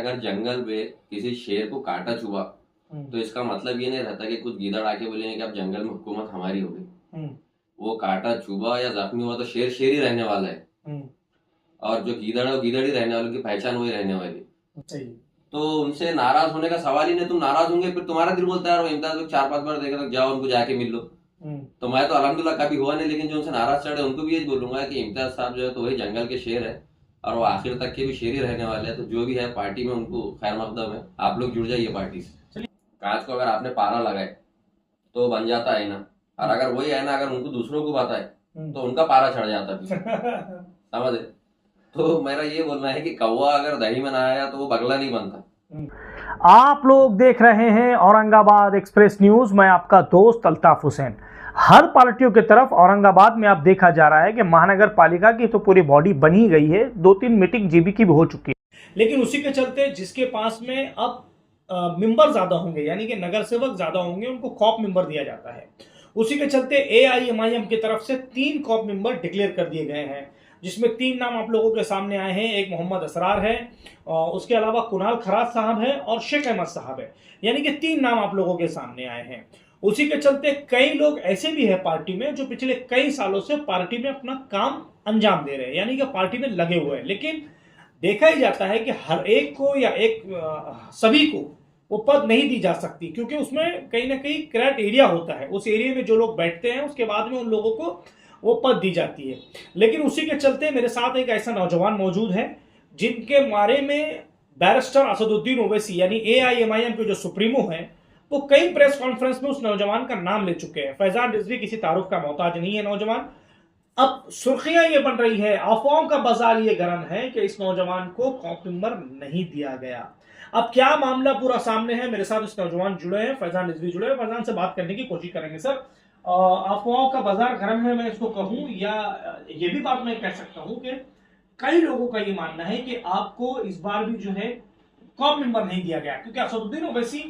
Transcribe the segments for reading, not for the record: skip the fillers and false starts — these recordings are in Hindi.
अगर जंगल में किसी शेर को काटा चुबा तो इसका मतलब ये नहीं रहता कि कुछ गीदड़ आके बोलेंगे कि अब जंगल में हुकूमत हमारी हो गई। वो काटा चुबा या जख्मी हुआ तो शेर शेर ही रहने वाला है, और जो गीदड़ है वो गीदड़ ही रहने वालों की पहचान वही रहने वाली। सही। तो उनसे नाराज होने का सवाल ही नहीं। तुम नाराज होंगे फिर तुम्हारा दिल बोलता है इमदाद लोग 4-5 बार देखा तो जाओ उनको जाके मिल लो। तो मैं तो अल्हम्दुलिल्लाह कभी हुआ नहीं, लेकिन जो उनसे नाराज चढ़े उनको भी यही बोलूंगा कि इम्तियाज साहब जो है तो वही जंगल के शेर है और वो आखिर तक के भी शेर ही रहने वाले हैं। तो जो भी है पार्टी में उनको खैर मकदम है, आप लोग जुड़ जाइए पार्टी से। कांच को अगर आपने पारा लगाए तो बन जाता है ना, और अगर वही है ना अगर उनको दूसरों को बताए तो उनका पारा चढ़ जाता है। समझे? तो मेरा ये बोलना है कि कौवा अगर दही में ना आया तो वो बगला नहीं बनता। आप लोग देख रहे हैं औरंगाबाद एक्सप्रेस न्यूज। मैं आपका दोस्त अल्ताफ हुसैन। हर पार्टियों की तरफ औरंगाबाद में आप देखा जा रहा है कि महानगर पालिका की तो पूरी बॉडी बनी गई है, 2-3 मीटिंग जीबी की भी हो चुकी है, लेकिन उसी के चलते जिसके पास में अब मेंबर ज्यादा होंगे यानी कि नगर सेवक ज्यादा होंगे उनको कॉप मेंबर दिया जाता है। उसी के चलते AIMIM की तरफ से 3 कॉप मेंबर डिक्लेयर कर दिए गए हैं, जिसमें 3 नाम आप लोगों के सामने आए हैं। एक मोहम्मद असरार है, उसके अलावा कुणाल खराज साहब है और शेख अहमद साहब है, यानी कि 3 नाम आप लोगों के सामने आए हैं। उसी के चलते कई लोग ऐसे भी है पार्टी में जो पिछले कई सालों से पार्टी में अपना काम अंजाम दे रहे हैं, यानी कि पार्टी में लगे हुए हैं, लेकिन देखा ही जाता है कि हर एक को या सभी को वो पद नहीं दी जा सकती, क्योंकि उसमें कहीं ना कहीं क्राइटेरिया होता है। उस एरिया में जो लोग बैठते हैं उसके बाद में उन लोगों को वो पद दी जाती है। लेकिन उसी के चलते मेरे साथ एक ऐसा नौजवान मौजूद है जिनके बारे में बैरिस्टर असदुद्दीन ओवैसी यानी AIMIM के जो सुप्रीमो हैं वो कई प्रेस कॉन्फ्रेंस में उस नौजवान का नाम ले चुके हैं। फैजान रिजवी किसी तारुफ का मोहताज नहीं है नौजवान। अब सुर्खियां ये बन रही है, अफवाहों का बाजार ये गर्म है कि इस नौजवान को कॉप मेंबर नहीं दिया गया। अब क्या मामला पूरा सामने है, मेरे साथ इस नौजवान जुड़े हैं, फैजान रिजवी जुड़े हैं। फैजान से बात करने की कोशिश करेंगे। सर, अफवाहों का बाजार गर्म है, मैं इसको कहूं, या ये भी बात मैं कह सकता हूं कि कई लोगों का ये मानना है कि आपको इस बार भी जो है कॉप मेंबर नहीं दिया गया, क्योंकि असदुद्दीन ओवैसी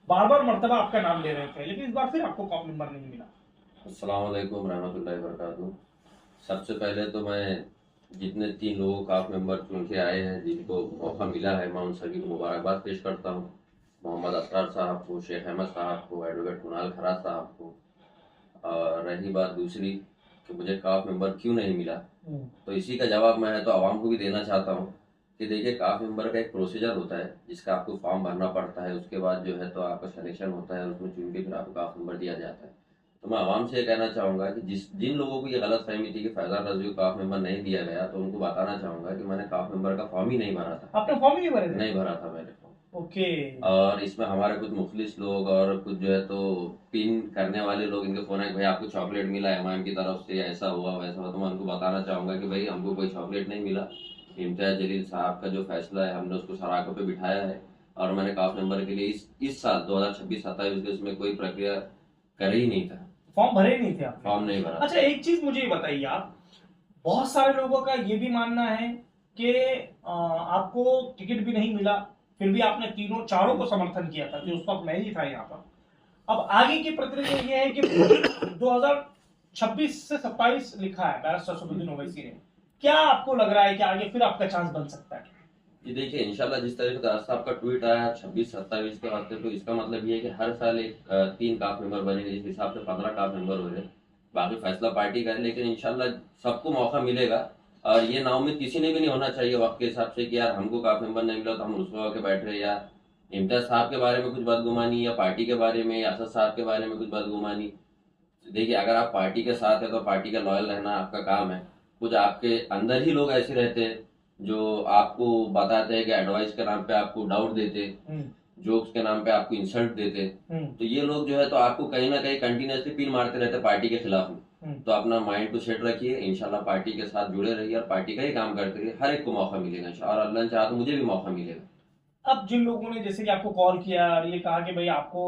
बार बार मर्तबा आपका नाम ले रहे थे, लेकिन इस बार फिर आपको कॉप मेंबर नहीं मिला। अस्सलाम वालेकुम रहमतुल्लाहि व बरकातुहू। सबसे पहले तो मैं जितने 3 लोगों का आप मेंबर चुन के आए हैं जिनको मौका मिला है मैं उन सभी को मुबारकबाद पेश करता हूँ। मोहम्मद असरार साहब को, शेख अहमद साहब को, एडवोकेट कुणाल खराज साहब को। और रही बात दूसरी कि मुझे काफ मेंबर क्यों नहीं मिला, तो इसी का जवाब मैं तो आवाम को भी देना चाहता हूँ कि देखिए काफ मेंबर का एक प्रोसीजर होता है जिसका आपको फॉर्म भरना पड़ता है। उसके बाद जो है तो आपका सिलेक्शन होता है, उसमें चुन के फिर आपको काफ मेंबर दिया जाता है। तो मैं आवाम से ये कहना चाहूँगा कि जिन लोगों को ये गलत फहमी थी कि फैजान रजवी को काफ मेंबर नहीं दिया गया, तो उनको बताना चाहूँगा कि मैंने काफ मेंबर का फॉर्म ही नहीं भरा था। आपने फॉर्म ही नहीं भरा था? नहीं भरा था मैंने फॉर्म। ओके। और इसमें हमारे कुछ मुखलिस लोग और कुछ जो है तो पिन करने वाले लोग, इनके फोन है भाई आपको चॉकलेट मिला MIM की तरफ से, ऐसा हुआ वैसा हुआ। तो मैं उनको बताना चाहूँगा कि भाई हमको कोई चॉकलेट नहीं मिला। इम्तियाज जलील साहब का जो फैसला है हमने उसको सराखों पे बिठाया है, और मैंने काफ मेंबर के लिए इस साल 2026-27 के उसमें कोई प्रक्रिया कर ही नहीं था। फॉर्म भरे नहीं थे आप? फॉर्म नहीं भरा। अच्छा, एक चीज मुझे ये बताइए, आप बहुत सारे लोगों का ये भी मानना है कि आपको टिकट भी नहीं मिला, फिर भी आपने चारों को समर्थन किया था, जो उस वक्त मैं ही था यहाँ पर। अब आगे की प्रक्रिया ये है कि 2026 से 27 लिखा है बैरिस्टर असदुद्दीन ओवैसी ने, क्या आपको लग रहा है कि आगे फिर आपका चांस बन सकता है? जी देखिए, इंशाल्लाह जिस तरीके से साहब का ट्वीट आया 26-27 के वास्ते, तो इसका मतलब ये है कि हर साल 3 काफ मेंबर बनेंगे, जिस हिसाब से 15 काफ मेंबर हो रहे हैं। बाकी फैसला पार्टी का है, लेकिन इंशाल्लाह सबको मौका मिलेगा। और ये नाउम्मीद किसी ने भी नहीं होना चाहिए वक्त के हिसाब से कि यार हमको काफ मेंबर नहीं मिला तो हम रुसवा होकर बैठ रहे, या इम्तियाज साहब के बारे में कुछ बदगुमानी, या पार्टी के बारे में, या असद साहब के बारे में कुछ बदगुमानी। देखिए, अगर आप पार्टी के साथ है तो पार्टी का लॉयल रहना आपका काम है। कुछ आपके अंदर ही लोग ऐसे रहते हैं जो आपको बताते हैं कि एडवाइस के नाम पे आपको डाउट देते, जोक्स के नाम पे आपको इंसल्ट देते। तो ये लोग जो है तो आपको कहीं ना कहीं कंटिन्यूसली पिन मारते रहते पार्टी के खिलाफ में। तो अपना माइंड को सेट रखिए, इंशाल्लाह पार्टी के साथ जुड़े रहिए और पार्टी का ही काम करते रहिए। हर एक को मौका मिलेगा इंशाल्लाह, और अल्लाह ने चाहा तो मुझे भी मौका मिलेगा। अब जिन लोगों ने जैसे कि आपको कॉल किया और ये कहा कि भाई आपको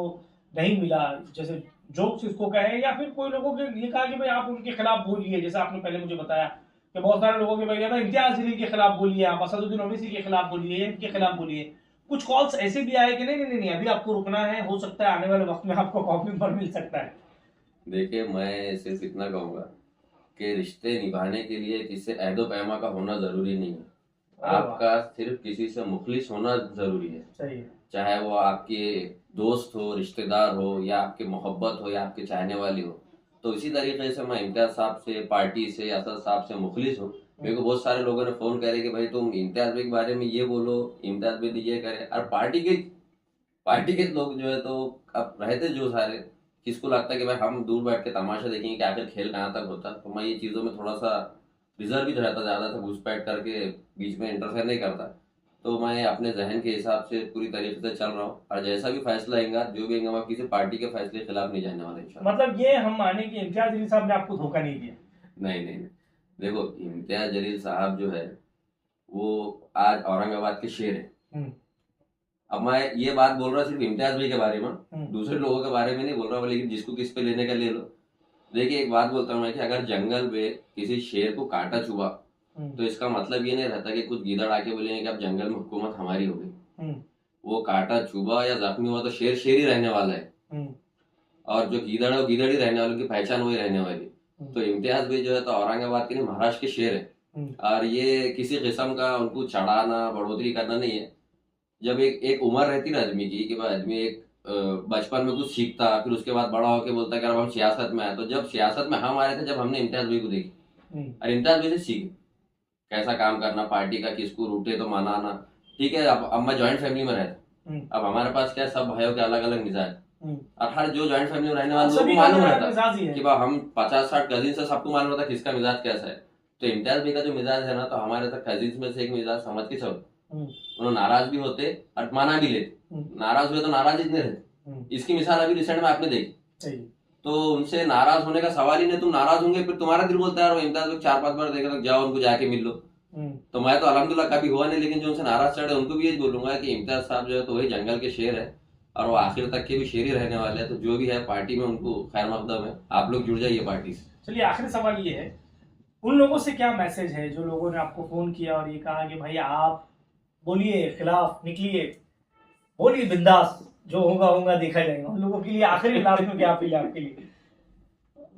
नहीं मिला, जैसे जोक्स इसको कहे, या फिर कोई लोगों ने ये कहा कि भाई आप उनके खिलाफ बोलिए, जैसे आपने पहले मुझे बताया कि बहुत सारे लोगों के भाई इम्तियाज जलील के खिलाफ बोलिए, आप असदुद्दीन ओवैसी के खिलाफ बोलिए, इनके खिलाफ बोलिए। कुछ कॉल्स ऐसे भी आए कि नहीं नहीं नहीं, अभी आपको रुकना है, हो सकता है आने वाले वक्त में आपको कॉप मेंबर मिल सकता है। देखिए, मैं सिर्फ इतना कहूंगा कि रिश्ते निभाने के लिए किसी अहदो पैमा का होना जरूरी नहीं है। आपका सिर्फ किसी से मुखलिस होना जरूरी है, सही है। चाहे वो आपके दोस्त हो, रिश्तेदार हो, या आपकी मोहब्बत हो, या आपके चाहने वाली हो। तो इसी तरीके से मैं इम्तियाज साहब से, पार्टी से, असद साहब से मुखलिस हूँ। मेरे को बहुत सारे लोगों ने फोन करे कि भाई तुम इम्तियाज भाई के बारे में ये बोलो, इम्तियाज भाई ये करे, और पार्टी के लोग जो है तो अब रहते जो सारे, किसको लगता है कि भाई हम दूर बैठ के तमाशा देखेंगे कि आखिर खेल कहाँ तक होता। तो मैं ये चीज़ों में थोड़ा सा रिजर्व भी रहता, ज़्यादा सा घुसपैठ करके बीच में इंटरफेयर नहीं करता। तो मैं अपने जहन के हिसाब से पूरी तरीके से चल रहा हूँ, और जैसा भी फैसला आएगा, जो भी आएगा, मैं किसी पार्टी के फैसले के खिलाफ नहीं जाने वाला इंशाल्लाह। मतलब ये हम माने कि इम्तियाज अली साहब ने आपको धोखा नहीं दिया? नहीं, देखो इम्तियाज जलील साहब जो है वो आज औरंगाबाद के शेर है। अब मैं ये बात बोल रहा सिर्फ इम्तियाज भाई के बारे में, दूसरे लोगों के बारे में नहीं बोल रहा, लेकिन जिसको किस पे लेने का ले लो। देखिए एक बात बोलता हूँ मैं कि अगर जंगल में किसी शेर को काटा चुभा, तो इसका मतलब ये नहीं रहता कि कुछ गीदड़ आके बोलेंगे कि अब जंगल में हुकूमत हमारी हो गई। वो काटा चुभा या जख्मी हुआ तो शेर शेर ही रहने वाला है, और जो गीदड़ है वो गीदड़ ही रहने वालों की पहचान वही रहने वाली। तो इम्तियाज भाई जो है तो औरंगाबाद के नहीं, महाराष्ट्र के शेर है, और ये किसी किस्म का उनको चढ़ाना, बढ़ोतरी करना नहीं है। जब एक उम्र रहती ना आदमी की, कि भाई आदमी एक बचपन में कुछ सीखता, फिर उसके बाद बड़ा होकर बोलता है कि अब हम सियासत में आए। तो जब सियासत में हम आए थे, जब हमने इम्तियाज भाई को देखी, और इम्तियाज भाई से सीखे कैसा काम करना, पार्टी का किसको रूटे तो मनाना। ठीक है, अब मैं ज्वाइंट फैमिली में रहता, अब हमारे पास क्या है, सब भाइयों के अलग अलग मिजाज, और हर जो ज्वाइंट फैमिली में रहने वाले लोगों को मालूम रहता कि भाई हम 50-60 कजिन से, सबको मालूम रहता किसका मिजाज कैसा है। तो इम्तियाज भाई का जो मिजाज है ना, तो हमारे तक कजिन में से एक मिजाज समझ के चलो, उन्होंने नाराज भी होते और माना भी लेते, नाराज हुए तो नाराज इतने रहते। इसकी मिसाल अभी रिसेंट में आपने देखी, तो उनसे नाराज होने का सवाल ही नहीं। तुम नाराज होंगे, फिर तुम्हारा दिल बोलता है इम्तियाज भाई 4-5 बार देखा तो जाओ उनको जाके मिल लो। तो मैं तो अल्हम्दुलिल्लाह कभी हुआ नहीं, लेकिन जो उनसे नाराज चढ़े उनको भी यही बोलूंगा कि इम्तियाज साहब जो है तो वही जंगल के शेर है, और वो आखिर तक के भी शेर ही रहने वाले हैं। तो जो भी है पार्टी में उनको खैर मकदम है, आप लोग जुड़ जाइए पार्टी से। चलिए आखिरी सवाल ये है, उन लोगों से क्या मैसेज है जो लोगों ने आपको फोन किया और ये कहा कि भाई आप बोलिए, खिलाफ निकलिए, बोलिए बिंदास, जो होगा देखा जाएगा, उन लोगों के लिए आखिरी लास्ट में क्या अपील है आपके लिए?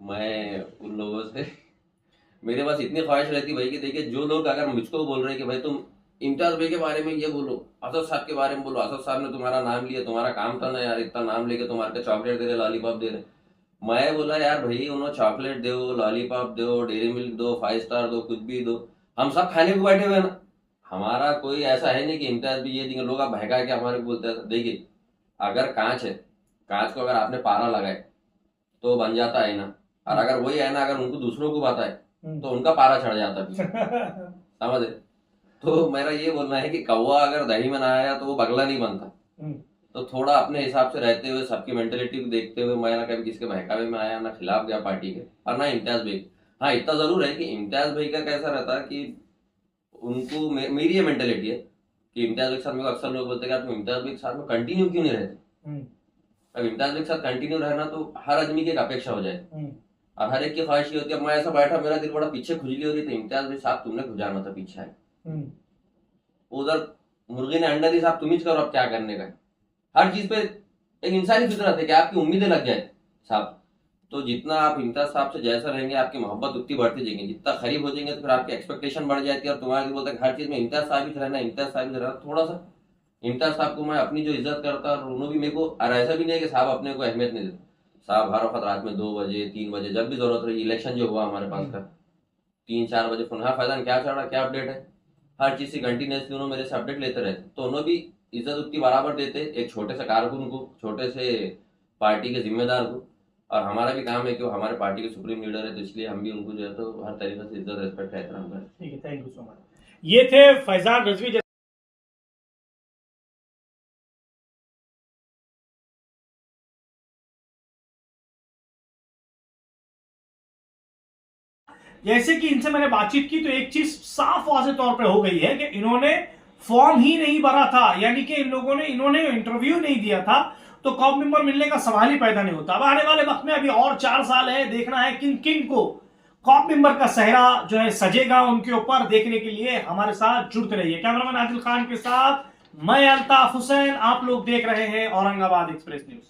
मैं उन लोगों से, मेरे पास इतनी ख्वाहिश रहती भाई कि देखिए, जो लोग अगर मुझको बोल रहे हैं कि भाई तुम इम्तियाज भाई के बारे में ये बोलो, असद साहब के बारे में बोलो, असद साहब ने तुम्हारा नाम लिया, तुम्हारा काम था ना यार, इतना नाम लेके तुम्हारे चॉकलेट दे रहे, लॉलीपॉप दे रहे। मैं बोला यार भाई, उन्होंने चॉकलेट दो, लॉलीपॉप दो, डेयरी मिल्क दो, 5 स्टार दो, कुछ भी दो, हम सब खाने को बैठे हुए ना। हमारा कोई ऐसा है नहीं कि इम्तियाज भी ये देंगे। लोग आप बहका के हमारे को बोलते हैं। देखिए अगर कांच है, कांच को अगर आपने पारा लगाए तो बन जाता है ना, और अगर वही है ना, अगर उनको दूसरों को बताए तो उनका पारा चढ़ जाता है। समझे? तो मेरा ये बोलना है कि कौवा अगर दही में ना आया तो वो बगला नहीं बनता। तो थोड़ा अपने हिसाब से रहते हुए, सबकी मेंटेलिटी को देखते हुए, मैं ना कभी किसके बहकावे में आया, ना खिलाफ गया पार्टी के, और ना इम्तियाज भाई। हाँ इतना जरूर है कि इम्तियाज भाई का कैसा रहता है कि उनको, मेरी ये मेंटेलिटी है कि इम्तियाज भाई के साथ मेरे को अक्सर लोग बोलते हैं कि तुम इम्तियाज भाई के साथ में कंटिन्यू क्यों नहीं रहते। अब इम्तियाज भाई के साथ कंटिन्यू रहना तो हर आदमी की एक अपेक्षा हो जाए, और हर एक की ख्वाहिश ये होती है। अब मैं ऐसा बैठा, मेरा दिल बड़ा पीछे खुजली हो रही, तो इम्तियाज भाई साहब तुमने गुजारना था पीछे है, उधर मुर्गी ने अंडा दी, साहब तुम ही करो अब क्या करने का। हर चीज पे एक इंसानी फितरत है कि आपकी उम्मीदें लग जाए साहब। तो जितना आप इम्तियाज साहब से जैसा रहेंगे, आपकी मोहब्बत उतनी बढ़ती जाएगी। जितना करीब हो जाएंगे तो फिर आपकी एक्सपेक्टेशन बढ़ जाती है, और तुम्हारा दिल बोलता है हर चीज में इम्तियाज साहब ही रहना, इम्तियाज साहब ही रहना। थोड़ा सा इम्तियाज साहब को मैं अपनी जो इज्जत करता, और उन्होंने भी मेरे को, और ऐसा भी नहीं है कि साहब अपने को अहमियत नहीं देते। साहब हर वक्त रात में 2 बजे 3 बजे जब भी जरूरत रही, इलेक्शन जो हुआ हमारे पास का 3-4 बजे फोन, हाँ फैजान क्या चल रहा, क्या अपडेट है, हर चीज से कंटिन्यूसली उन्होंने मेरे से अपडेट लेते रहते। तो उन्होंने भी इज्जत उतनी बराबर देते एक छोटे से कारकुन को, छोटे से पार्टी के जिम्मेदार को। और हमारा भी काम है कि वो हमारे पार्टी के सुप्रीम लीडर है, तो इसलिए हम भी उनको जो है तो हर तरीके से इज्जत, रेस्पेक्ट, एहतराम करें। ठीक है, थैंक यू सो मच। ये थे फैजान रजवी। जैसे कि इनसे मैंने बातचीत की तो एक चीज साफ वाज़ेह तौर पे हो गई है कि इन्होंने फॉर्म ही नहीं भरा था, यानी कि इन्होंने इंटरव्यू नहीं दिया था, तो कॉप मेंबर मिलने का सवाल ही पैदा नहीं होता। अब आने वाले वक्त में अभी और 4 साल है, देखना है किन किन को कॉप मेंबर का सेहरा जो है सजेगा उनके ऊपर। देखने के लिए हमारे साथ जुड़ते रहिए। कैमरामैन आदिल खान के साथ मैं अल्ताफ हुसैन, आप लोग देख रहे हैं औरंगाबाद एक्सप्रेस न्यूज।